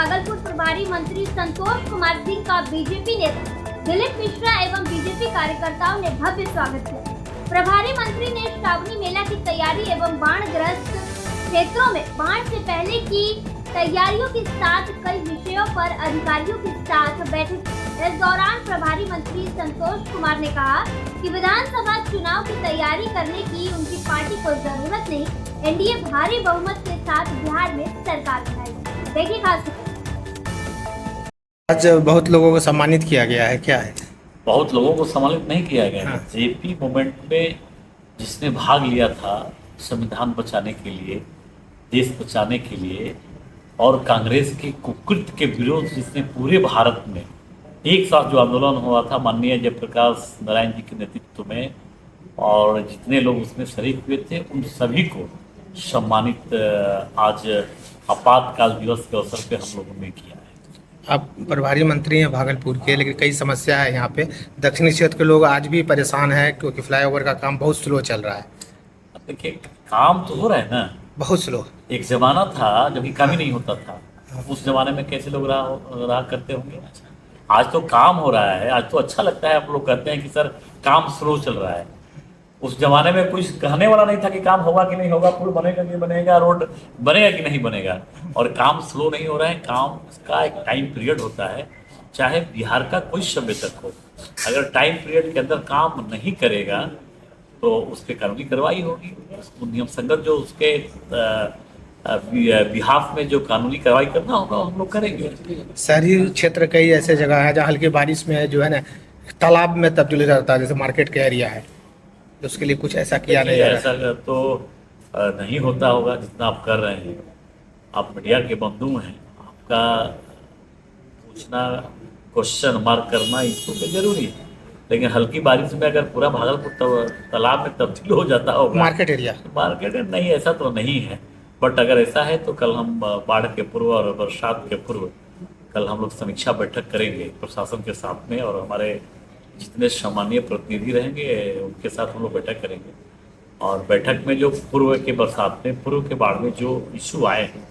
भागलपुर प्रभारी मंत्री संतोष कुमार सिंह का बीजेपी नेता दिलीप मिश्रा एवं बीजेपी कार्यकर्ताओं ने भव्य स्वागत किया। प्रभारी मंत्री ने श्रावणी मेला की तैयारी एवं बाढ़ ग्रस्त क्षेत्रों में बाढ़ से पहले की तैयारियों के साथ कई विषयों पर अधिकारियों के साथ बैठक की। इस दौरान प्रभारी मंत्री संतोष कुमार ने कहा कि विधानसभा चुनाव की तैयारी करने की उनकी पार्टी को जरूरत नहीं, एनडीए भारी बहुमत के साथ बिहार में सरकार बनाएगी। देखिए खास आज बहुत लोगों को सम्मानित किया गया है, क्या है? बहुत लोगों को सम्मानित नहीं किया गया। हाँ। जेपी मूवमेंट में जिसने भाग लिया था संविधान बचाने के लिए, देश बचाने के लिए, और कांग्रेस के कुकृत्य के विरोध जिसने पूरे भारत में एक साथ जो आंदोलन हुआ था माननीय जयप्रकाश नारायण जी के नेतृत्व में, और जितने लोग उसमें शरीक हुए थे उन सभी को सम्मानित आज आपातकाल दिवस के अवसर पे हम लोगों ने किया है। आप प्रभारी मंत्री हैं भागलपुर के, लेकिन कई समस्या है यहाँ पे। दक्षिणी क्षेत्र के लोग आज भी परेशान हैं क्योंकि फ्लाईओवर का काम बहुत स्लो चल रहा है। देखिए, काम तो हो रहा है ना, बहुत स्लो। एक जमाना था जब ये काम ही नहीं होता था। उस जमाने में कैसे लोग रहा करते होंगे। आज तो काम हो रहा है, आज तो अच्छा लगता है। आप लोग कहते हैं कि सर काम स्लो चल रहा है। उस जमाने में कुछ कहने वाला नहीं था कि काम होगा कि नहीं होगा, पुल बनेगा कि बनेगा, रोड बनेगा कि नहीं बनेगा। और काम स्लो नहीं हो रहा है। काम का एक टाइम पीरियड होता है, चाहे बिहार का कोई सभ्य तक हो। अगर टाइम पीरियड के अंदर काम नहीं करेगा तो उस पर कानूनी कार्रवाई होगी। उसको नियम संगत जो उसके बिहाफ में जो कानूनी कार्रवाई करना होगा हम लोग करेंगे। शहरी क्षेत्र कई ऐसे जगह है जहाँ हल्की बारिश में जो है ना तालाब में तब्दील हो जाता है, जैसे मार्केट का एरिया है, तो उसके लिए कुछ ऐसा किया नहीं जा रहा है। ऐसा तो नहीं होता होगा जितना आप कर रहे हैं। आप मीडिया के बंधु हैं, आपका पूछना, क्वेश्चन मार्क करना इसको तो जरूरी है। लेकिन हल्की बारिश में अगर पूरा भागलपुर तालाब में तब्दील हो जाता होगा, मार्केट एरिया नहीं, ऐसा तो नहीं है। बट अगर ऐसा है तो कल हम बाढ़ के पूर्व और बरसात के पूर्व कल हम लोग समीक्षा बैठक करेंगे प्रशासन के साथ में, और हमारे जितने सम्मानीय प्रतिनिधि रहेंगे उनके साथ हम लोग बैठक करेंगे। और बैठक में जो पूर्व के बरसात में, पूर्व के बाढ़ में जो इशू आए हैं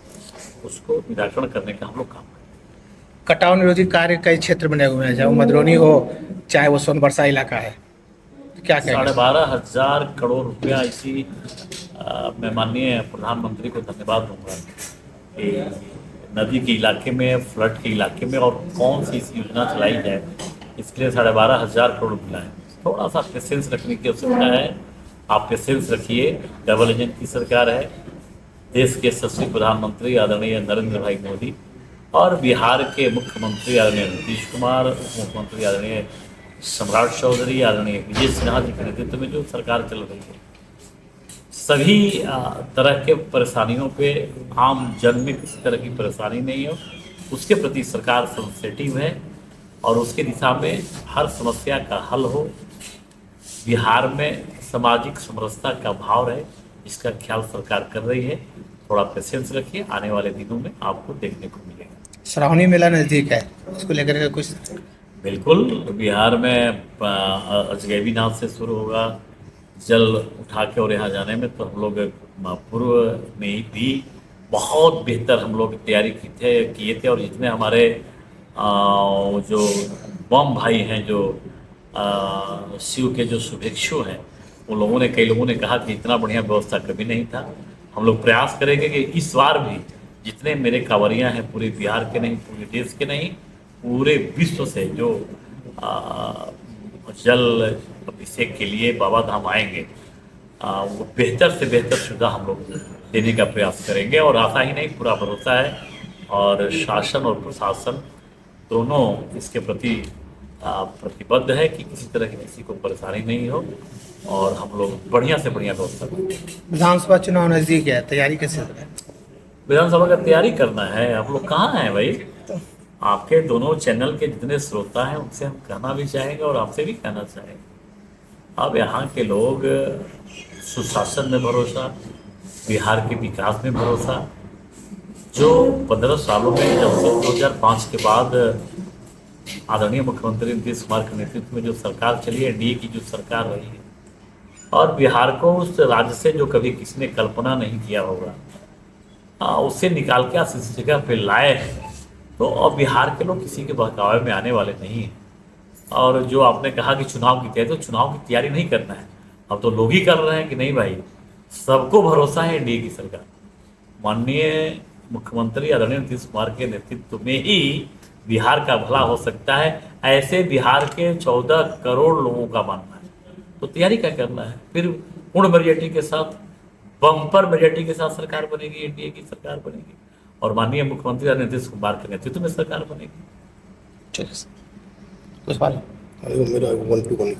उसको निराकरण करने का हम लोग काम करेंगे। कटाव निरोधी कार्य कई क्षेत्र बने हुए हैं, चाहे वो मधुबनी हो चाहे वो सोनबरसा इलाका है, क्या कहेंगे? 12,500 करोड़ रुपया इसी मैं माननीय प्रधानमंत्री को धन्यवाद दूंगा कि नदी के इलाके में, फ्लड के इलाके में, और कौन सी इस योजना चलाई जाए इसके लिए 12,500 करोड़ मिला है। थोड़ा सा पेशेंस रखने की आवश्यकता है। आप पेशेंस रखिए। डबल एजेंट की सरकार है। देश के यशस्वी प्रधानमंत्री आदरणीय नरेंद्र भाई मोदी और बिहार के मुख्यमंत्री आदरणीय नीतीश कुमार, उप मुख्यमंत्री आदरणीय सम्राट चौधरी, आदरणीय विजय सिन्हा जी के नेतृत्व में जो सरकार चल रही है, सभी तरह के परेशानियों पे आम जन में किसी तरह की परेशानी नहीं हो, उसके प्रति सरकार सेंसिटिव है और उसके दिशा में हर समस्या का हल हो। बिहार में सामाजिक समरसता का भाव रहे, इसका ख्याल सरकार कर रही है। थोड़ा पेशेंस रखिए, आने वाले दिनों में आपको देखने को मिलेगा। श्रावणी मेला नज़दीक है, इसको लेकर के कुछ? बिल्कुल, बिहार में अजगैबीनाथ से शुरू होगा, जल उठा के और यहाँ जाने में तो हम लोग पूर्व में भी बहुत बेहतर हम लोग तैयारी किए थे। और जितने हमारे जो बम भाई हैं, जो शिव के जो शुभेच्छु हैं, उन लोगों ने, कई लोगों ने कहा कि इतना बढ़िया व्यवस्था कभी नहीं था। हम लोग प्रयास करेंगे कि इस बार भी जितने मेरे कांवरियाँ हैं, पूरे बिहार के नहीं, पूरे देश के नहीं, पूरे विश्व से जो जल अभिषेक के लिए बाबा धाम आएंगे, वो बेहतर से बेहतर सुविधा हम लोग देने का प्रयास करेंगे। और आशा ही नहीं, पूरा भरोसा है। और शासन और प्रशासन दोनों इसके प्रति प्रतिबद्ध है कि किसी तरह की किसी को परेशानी नहीं हो और हम लोग बढ़िया से बढ़िया व्यवस्था करें। विधानसभा चुनाव नज़दीक है, तैयारी कैसे हो रही है? विधानसभा का तैयारी करना है। आप लोग कहाँ हैं भाई? आपके दोनों चैनल के जितने श्रोता हैं उनसे हम कहना भी चाहेंगे और आपसे भी कहना चाहेंगे, अब यहाँ के लोग सुशासन में भरोसा, बिहार के विकास में भरोसा, जो 15 सालों में जब से 2005 के बाद आदरणीय मुख्यमंत्री नीतीश कुमार के नेतृत्व में जो सरकार चली है, एनडीए की जो सरकार रही है, और बिहार को उस राज्य से जो कभी किसी ने कल्पना नहीं किया होगा, उससे निकाल के इस जगह पे लाए हैं। तो अब बिहार के लोग किसी के बहकावे में आने वाले नहीं हैं। और जो आपने कहा कि चुनाव की तैयारी, तो चुनाव की तैयारी नहीं करना है, अब तो लोग ही कर रहे हैं कि नहीं भाई, सबको भरोसा है एनडीए की सरकार। माननीय मुख्यमंत्री आदरणीय नीतीश कुमार के नेतृत्व में ही बिहार का भला हो सकता है, ऐसे बिहार के 14 करोड़ लोगों का मानना है। तो तैयारी क्या करना है, फिर पूर्ण मेजॉरिटी के साथ, बम्पर मेजॉरिटी के साथ सरकार बनेगी, एनडीए की सरकार बनेगी और माननीय मुख्यमंत्री आदरणीय नीतीश कुमार के नेतृत्व में सरकार बनेगी। ठीक है सर, कुछ बात मेरा 1 to 1